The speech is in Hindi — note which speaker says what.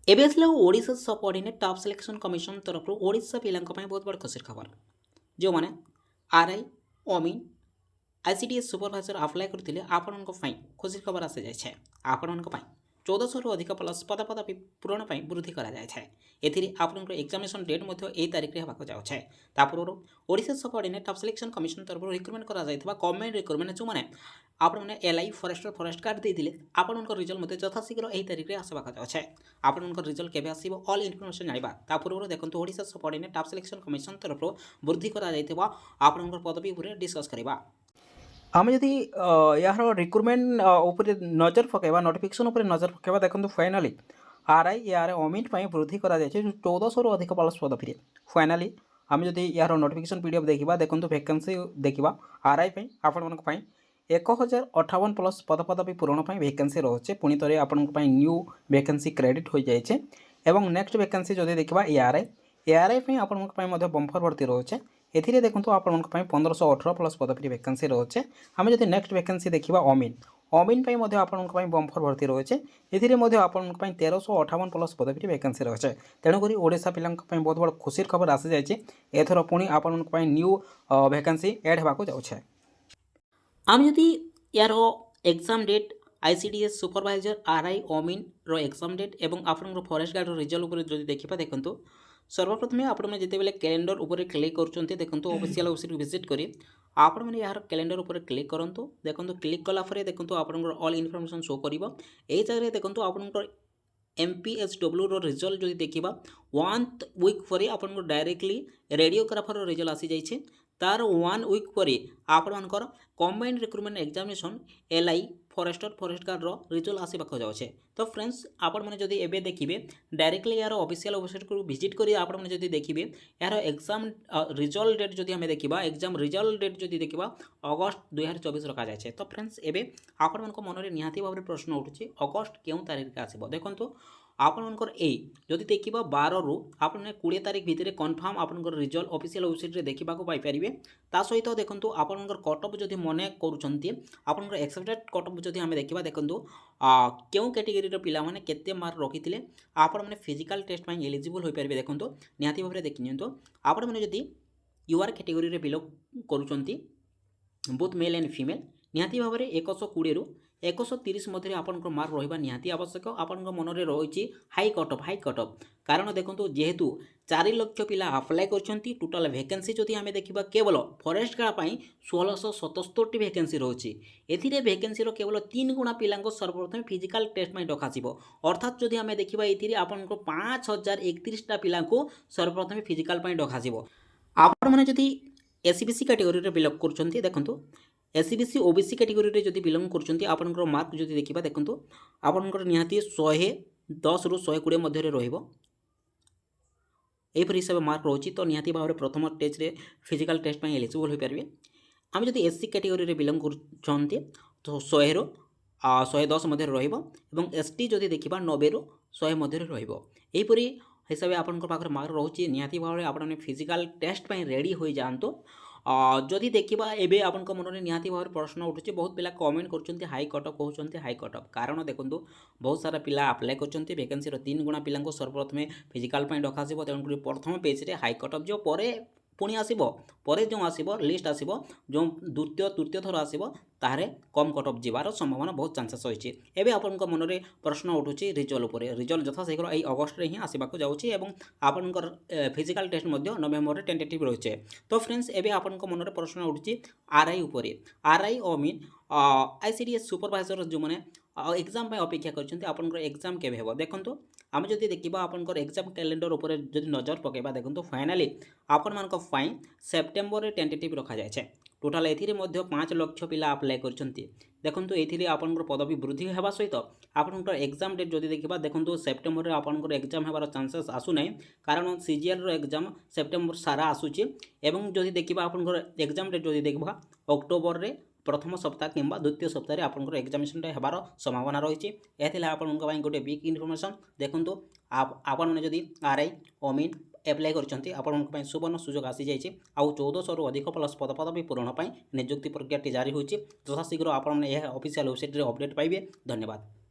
Speaker 1: एबे आसला Odisha subordinate staff selection commission तरफ ओडिशा पिलांक ପାଇଁ बहुत बड़ खुशीर खबर जो माने आरआई ओमिन आईसीडीएस सुपरवाइजर अप्लाई करथिले आपनक ପାଇଁ खुशीर खबर आसे जाय छै आपनक ପାଇଁ 1400 रु अधिक प्लस पदपदवी पूरण ପାଇଁ वृद्धि करा जाय छै एथिरे आपनक एग्जामिनेशन डेट मध्ये ए तारिख रे हेबाक जाउ छै तापूर्व Odisha subordinate staff selection commission तरफ रिक्रुटमेंट करा जायथबा गवर्नमेंट रिक्रुटमेंट जो माने आपण मैंने एलआई फरेस्टर फरेस्ट कार्ड देते आपण रिजल्ट मत यथाशीघ्र यही तारिख में आसवा अच्छे आपण रिजल्ट केवे आसो ऑल इनफर्मेशन जाना ता पूर्व देखो Odisha subordinate staff selection commission तरफ वृद्धि आपण पदवी उपर डिस्कस करवा आम जदि यार रिक्रुटमेंट उपर नजर पकेबा नोटिफिकेशन उपर नजर पकेबा देखो फाइनाली आरआई यार ओमिट वृद्धि कर 1400 रु अधिक प्लस पदवी फाइनाली आम जदि यार नोटिफिकेशन पीडीएफ देखा देखो वैकेंसी देखा आरआई आपण 1058 प्लस पदपदवी पूरण वैकेंसी रोचे पुणी थे आपण न्यू वैकेंसी क्रेडिट हो जाए एवं नेक्स्ट वैकेंसी जदि देखा एआरआई आपण बंफर भर्ती रोचे एथिरे देखो आपण 1518 प्लस पदवी वैकेंसी रोचे आम जब नेक्स्ट वैकेंसी देखा ओमिन ओमिन आपण बंफर भर्ती रोचे एथिरे आपण 1358 प्लस पदवी वैकेंसी रोचे तेणुक ओडिशा पिला बहुत बड़ खुशी खबर आसी जाए एथर पुणी आपण न्यू वैकेंसी एड होगा जाऊे आम जदि यार exam date ICDS supervisor RI ओमिन रो एग्जाम डेट एवं आपन फॉरेस्ट गार्ड रिजल्ट उपर जदि देखा देखो सर्वप्रथम आपने जिते कैलेंडर उपर क्लिक कर देखो ऑफिशियल वेबसाइट विजिट करी आपण मैंने यार कैलेंडर उपर क्लिक करूँ देखो क्लिक कलापर देखो आप ऑल इनफर्मेशन शो कर जगह देखो आप MPSW रो रिजल्ट जो देखा 1 वीक पर आप डायरेक्टली रेडियोग्राफर रिजल्ट आसी जाइए तार 1 वीक पर आपणकर combined recruitment examination LI forester forest guard result आसवाक जाऊे तो फ्रेंड्स आपण मैंने जदि एबे देखिए डायरेक्टली यार ऑफिशियल वेबसाइट को विजिट करी आपण मैंने जदि देखिए यार एग्जाम रिजल्ट डेट जदि हमें देखा एग्जाम रिजल्ट डेट जदि देखा अगस्ट 2024 रखा जाए तो फ्रेंड्स एबे आपण मन में निहाती भाव में प्रश्न उठुची अगस्ट क्यों तारीख आसो देखो आपणकर जदि देखा 12 रु आपने 20 तारीख भितर कन्फर्म आपनकर रिजल्ट ऑफिशियल वेबसाइट रे देखा पाइपर ता सहित देखो आपनकर कटअप जदि मने कर एक्सेप्टेड कटअप जदि आम देखा देखो क्यों कैटेगरी पिला माने केते मार्क रखी आपण मैंने फिजिकल टेस्ट एलिजिबल हो पारे देखो निहाती भाव में देखी नियंतु आपण मैंने जदि यूआर कैटेगरी बिलोंग करुँच बोथ मेल एंड फीमेल निहाती भाव में 120 रु 130 मध्य आपंकर मार्क रहा निहाती आवश्यक आपण मन में रही हाई कटअप कारण देखो जेहेतु 4 लाख पिला अप्लाई कर टोटाल वैकेंसी जदि आम देखा केवल फॉरेस्ट गार्ड 1677 वैकेंसी रोचे एथिरे वैकेंसी केवल 3 गुणा पिला सर्वप्रथम फिजिकल टेस्ट में रखा अर्थात जदि आम देखा ये आपन 5031 पिला सर्वप्रथम फिजिकल रखा आपण मैंने जदि एससीबीसी कैटेगरी बिलोंग कर देखो एससीबीसी ओबीसी कैटेगरी जदि बिलोंग कर मार्क जदि देखा देखो आपंकर निहाती 110 रु 120 मध्य रही हिसाब से मार्क रोची तो निहाती भाव में प्रथम स्टेज रे फिजिकल टेस्ट एलिजिबल हो पारे आम जदि एससी कैटेगरी बिलोंग कर तो 100 रु 110 मध्य रही एसटी जदि देखा 90 रु 100 मध्य रहीपरी हिसाब से आपंकर पाखे मार्क रोचे निहाती भाव में आपने फिजिकल टेस्ट रेडी हो जातु जदि देखा एबे आपन मन में निहाती भाव प्रश्न उठुचे बहुत पिला कमेंट कर हाई कटअप कहते हाई कटअप कारण देखो बहुत सारा पिला अप्लाई कर वैकेंसी 3 गुणा पिला सर्वप्रथम फिजिकल रखा तेणुक प्रथम पेज रे हाई कटअप जो परे पुणी आसो जो आसो लिस्ट आसो जो द्वितीय तृतीय थर आसो तारे कम कटअप जीवार संभावना बहुत चांसेस रही है एवं आपण मन में प्रश्न उठुची रिजल्ट उपर रिजल्ट यथाशीघ्र यही अगस्ट रे ही आसवाक जाऊँगी आपणकर फिजिकल टेस्ट नवेम्बर टेंटेटिव रही है तो फ्रेंड्स एवं आपण मन में प्रश्न उठुची आरआई उपर आरआई मीन आईसीडीएस सुपरवाइजर जो मैंने एग्जाम अपेक्षा कर एग्जाम केवे हे देखो आम जदि देखा आपंकर एग्जाम कैलेंडर उपर जदि नजर पकेबा देखो फाइनाली आपण मानी सेप्टेम्बर टेंटेटिव रखा जाए टोटाल ए 5 लाख पिला अप्लाई कर देखो ये आपंकर पदवी वृद्धि होगा सहित आपंकर एग्जाम डेट जदि देखा देखो सेप्टेम्बर आपंकर एग्जाम होबार चांसेस आसुना कारण सीजीएल एग्जाम सेप्टेम्बर सारा आसूची एवं जदि देखा आपंकर एग्जाम डेट जदि देखा अक्टोबर रे प्रथम सप्ताह किंबा द्वितीय सप्ताह आपंकर एग्जामिनेशन होबार संभावना रही है आपण गोटे बिग इनफर्मेशन देखो आपण मैंने जदि आरआई ओमिन एप्लाई कर सुवर्ण सुजोग आसी जाइए आउ 1400 रु अधिक प्लस पदपदवी पूरण नियुक्ति प्रक्रिया जारी होती यथाशीघ्र आपने ऑफिशियल वेबसाइट रे अपडेट पाइबे धन्यवाद।